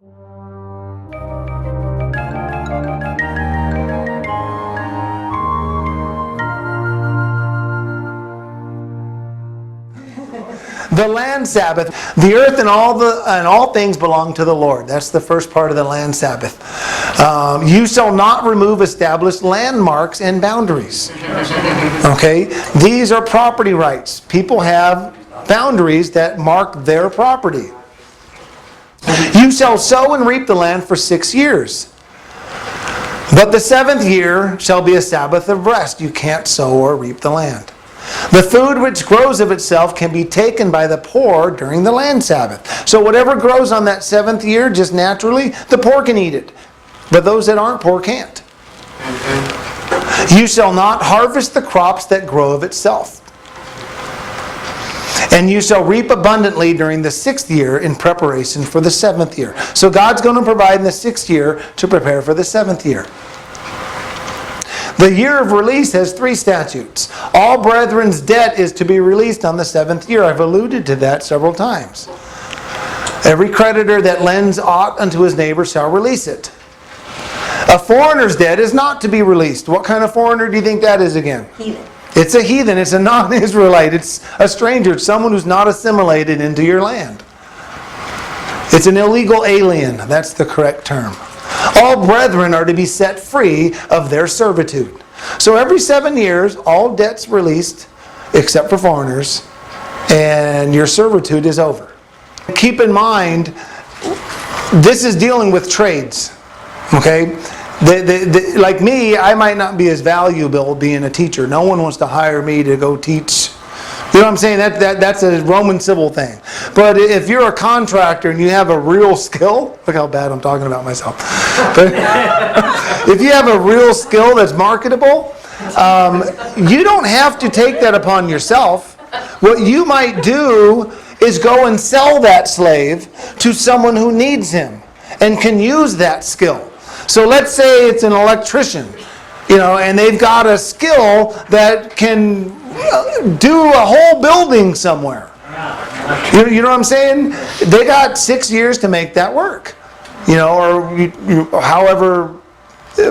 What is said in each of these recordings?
The land Sabbath, the earth and all things belong to the Lord. That's the first part of the land Sabbath. You shall not remove established landmarks and boundaries. Okay? These are property rights. People have boundaries that mark their property. You shall sow and reap the land for 6 years. But the 7th year shall be a Sabbath of rest. You can't sow or reap the land. The food which grows of itself can be taken by the poor during the land Sabbath. So whatever grows on that 7th year, just naturally, the poor can eat it. But those that aren't poor can't. You shall not harvest the crops that grow of itself. And you shall reap abundantly during the 6th year in preparation for the 7th year. So God's going to provide in the 6th year to prepare for the 7th year. The year of release has 3 statutes. All brethren's debt is to be released on the 7th year. I've alluded to that several times. Every creditor that lends aught unto his neighbor shall release it. A foreigner's debt is not to be released. What kind of foreigner do you think that is again? Heathen. It's a heathen. It's a non-Israelite. It's a stranger. It's someone who's not assimilated into your land. It's an illegal alien. That's the correct term. All brethren are to be set free of their servitude. So every 7 years, all debts released, except for foreigners, and your servitude is over. Keep in mind, this is dealing with trades. Okay? Like me, I might not be as valuable being a teacher. No one wants to hire me to go teach. You know what I'm saying? That's a Roman civil thing. But if you're a contractor and you have a real skill, look how bad I'm talking about myself. But if you have a real skill that's marketable, you don't have to take that upon yourself. What you might do is go and sell that slave to someone who needs him and can use that skill. So let's say it's an electrician, and they've got a skill that can do a whole building somewhere. You know what I'm saying? They got 6 years to make that work. Or however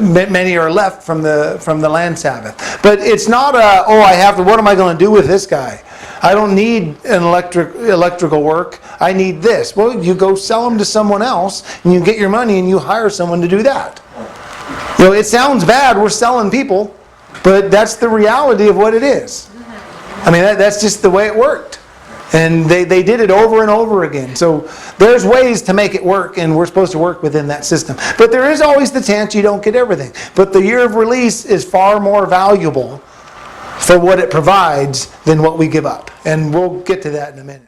many are left from the land Sabbath. But it's not what am I going to do with this guy? I don't need an electrical work. I need this. Well, you go sell them to someone else, and you get your money, and you hire someone to do that. It sounds bad. We're selling people, but that's the reality of what it is. I mean, that's just the way it worked. And they did it over and over again. So there's ways to make it work, and we're supposed to work within that system. But there is always the chance you don't get everything. But the year of release is far more valuable for what it provides than what we give up. And we'll get to that in a minute.